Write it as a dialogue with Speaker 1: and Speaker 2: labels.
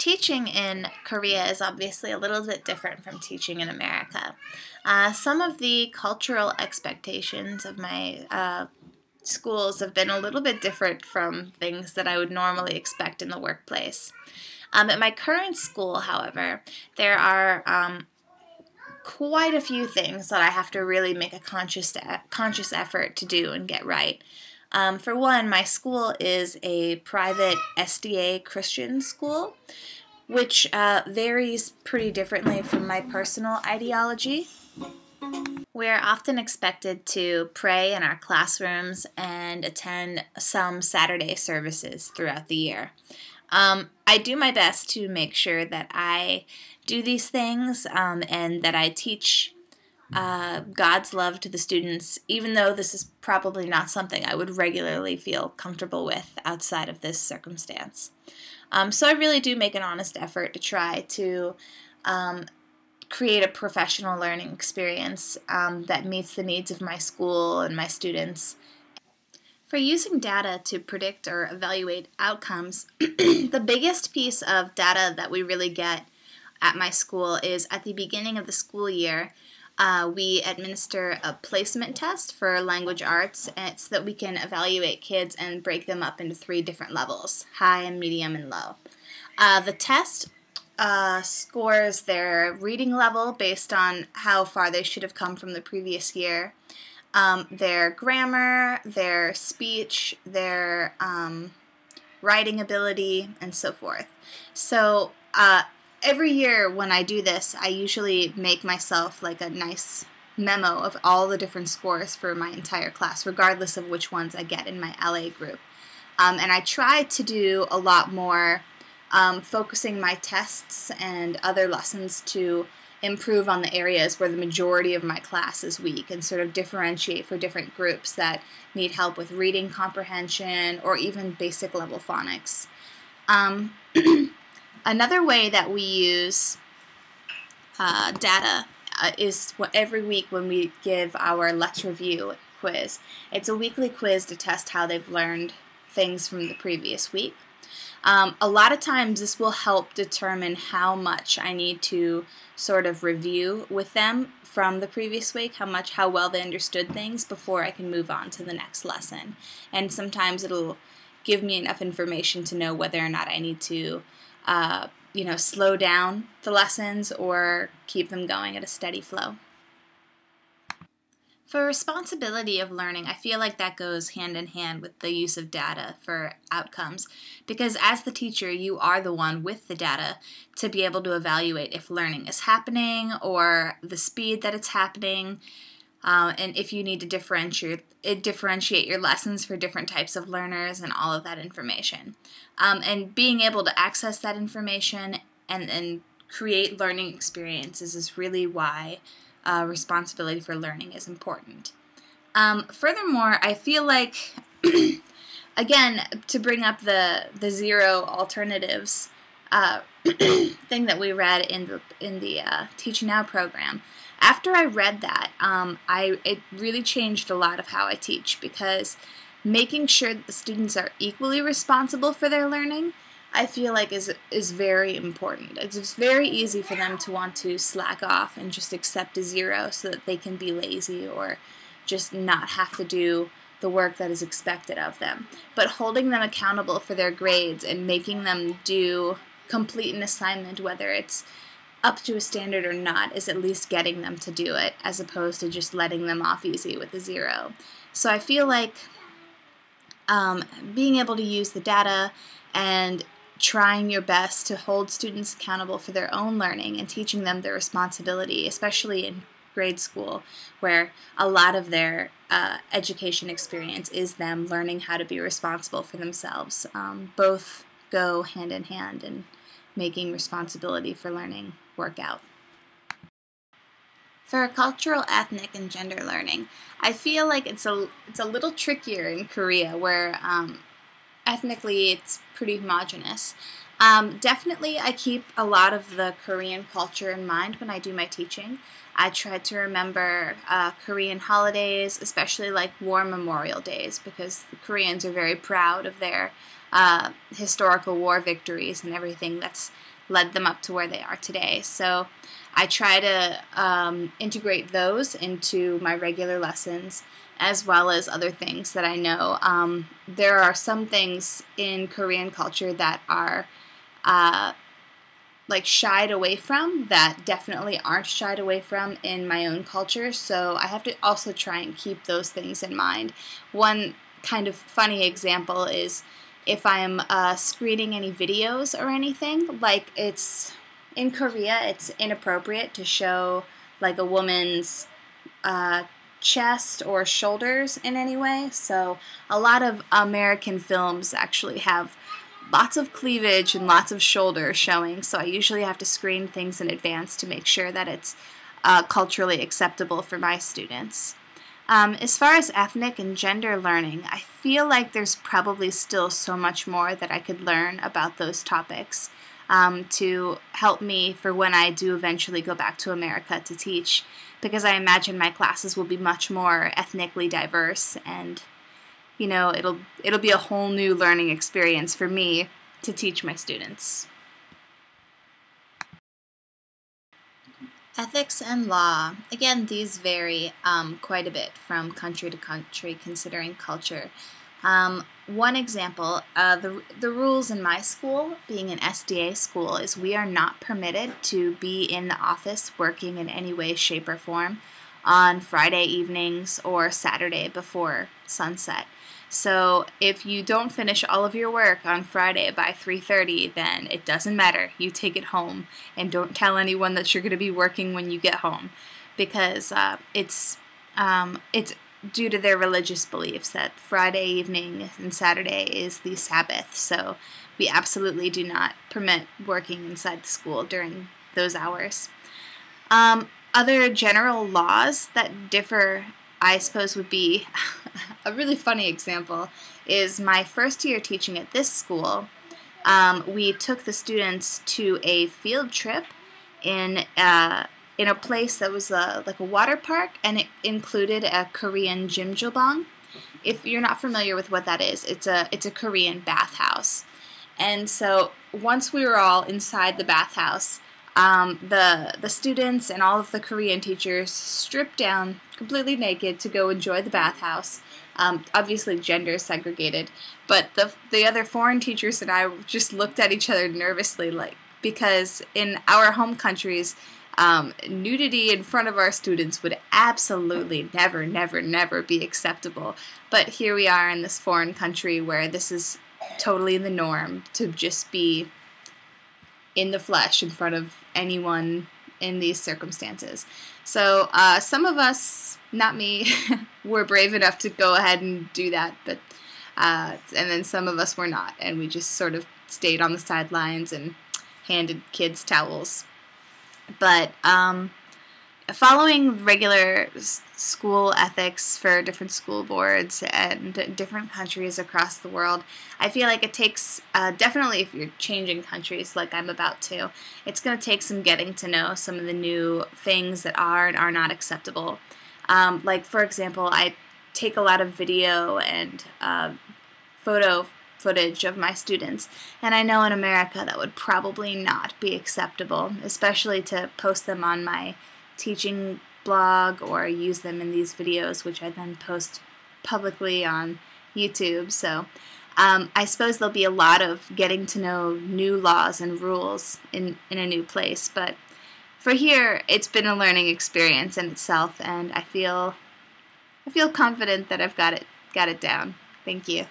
Speaker 1: Teaching in Korea is obviously a little bit different from teaching in America. Some of the cultural expectations of my schools have been a little bit different from things that I would normally expect in the workplace. At my current school, however, there are quite a few things that I have to really make a conscious effort to do and get right. For one, my school is a private SDA Christian school, which varies pretty differently from my personal ideology. We are often expected to pray in our classrooms and attend some Saturday services throughout the year. I do my best to make sure that I do these things and that I teach God's love to the students, even though this is probably not something I would regularly feel comfortable with outside of this circumstance. So I really do make an honest effort to try to create a professional learning experience that meets the needs of my school and my students. For using data to predict or evaluate outcomes, the biggest piece of data that we really get at my school is at the beginning of the school year. We administer a placement test for language arts, and it's so that we can evaluate kids and break them up into 3 different levels: high, medium, and low. The test scores their reading level based on how far they should have come from the previous year, their grammar, their speech, their writing ability, and so forth. So every year when I do this, I usually make myself like a nice memo of all the different scores for my entire class, regardless of which ones I get in my LA group. And I try to do a lot more focusing my tests and other lessons to improve on the areas where the majority of my class is weak and sort of differentiate for different groups that need help with reading comprehension or even basic level phonics. Another way that we use data is every week when we give our Let's Review quiz. It's a weekly quiz to test how they've learned things from the previous week. A lot of times this will help determine how much I need to sort of review with them from the previous week, how well they understood things before I can move on to the next lesson. And sometimes it'll give me enough information to know whether or not I need to slow down the lessons or keep them going at a steady flow. For responsibility of learning, I feel like that goes hand in hand with the use of data for outcomes, because as the teacher, you are the one with the data to be able to evaluate if learning is happening or the speed that it's happening, and if you need to differentiate your lessons for different types of learners and all of that information. And being able to access that information and create learning experiences is really why responsibility for learning is important. Furthermore, I feel like, again, to bring up the zero alternatives thing that we read in the Teach Now program, after I read that, it really changed a lot of how I teach, because making sure that the students are equally responsible for their learning, I feel like is very important. It's very easy for them to want to slack off and just accept a 0 so that they can be lazy or just not have to do the work that is expected of them. But holding them accountable for their grades and making them complete an assignment, whether it's up to a standard or not, is at least getting them to do it, as opposed to just letting them off easy with a 0. So I feel like being able to use the data and trying your best to hold students accountable for their own learning and teaching them their responsibility, especially in grade school, where a lot of their education experience is them learning how to be responsible for themselves. Both go hand in hand in making responsibility for learning work out. For cultural, ethnic, and gender learning, I feel like it's a little trickier in Korea, where ethnically it's pretty homogenous. Definitely I keep a lot of the Korean culture in mind when I do my teaching. I try to remember Korean holidays, especially like War Memorial Days, because the Koreans are very proud of their historical war victories and everything that's led them up to where they are today. So I try to integrate those into my regular lessons, as well as other things that I know. There are some things in Korean culture that are like shied away from that definitely aren't shied away from in my own culture, so I have to also try and keep those things in mind. One kind of funny example is if I'm screening any videos or anything, like in Korea it's inappropriate to show like a woman's chest or shoulders in any way, so a lot of American films actually have lots of cleavage and lots of shoulder showing, so I usually have to screen things in advance to make sure that it's culturally acceptable for my students. As far as ethnic and gender learning, I feel like there's probably still so much more that I could learn about those topics to help me for when I do eventually go back to America to teach, because I imagine my classes will be much more ethnically diverse, and you know, it'll be a whole new learning experience for me to teach my students. Ethics and law. Again, these vary quite a bit from country to country, considering culture. One example, the rules in my school, being an SDA school, is we are not permitted to be in the office working in any way, shape, or form on Friday evenings or Saturday before sunset. So if you don't finish all of your work on Friday by 3:30, then it doesn't matter. You take it home and don't tell anyone that you're going to be working when you get home, because it's due to their religious beliefs that Friday evening and Saturday is the Sabbath. So we absolutely do not permit working inside the school during those hours. Other general laws that differ, I suppose, would be a really funny example is my first year teaching at this school. We took the students to a field trip in a place that was like a water park, and it included a Korean jjimjilbang. If you're not familiar with what that is, it's a Korean bathhouse. And so once we were all inside the bathhouse, the students and all of the Korean teachers stripped down completely naked to go enjoy the bathhouse. Obviously gender segregated, but the other foreign teachers and I just looked at each other nervously, like, because in our home countries, nudity in front of our students would absolutely never, never, never be acceptable. But here we are in this foreign country where this is totally the norm, to just be in the flesh in front of anyone in these circumstances. So some of us, not me, were brave enough to go ahead and do that, but and then some of us were not, and we just sort of stayed on the sidelines and handed kids towels. But following regular school ethics for different school boards and different countries across the world, I feel like it takes, definitely if you're changing countries like I'm about to, it's going to take some getting to know some of the new things that are and are not acceptable. Like, for example, I take a lot of video and photo footage of my students, and I know in America that would probably not be acceptable, especially to post them on my teaching blog or use them in these videos, which I then post publicly on YouTube. So I suppose there'll be a lot of getting to know new laws and rules in a new place, but for here it's been a learning experience in itself, and I feel confident that I've got it down. Thank you.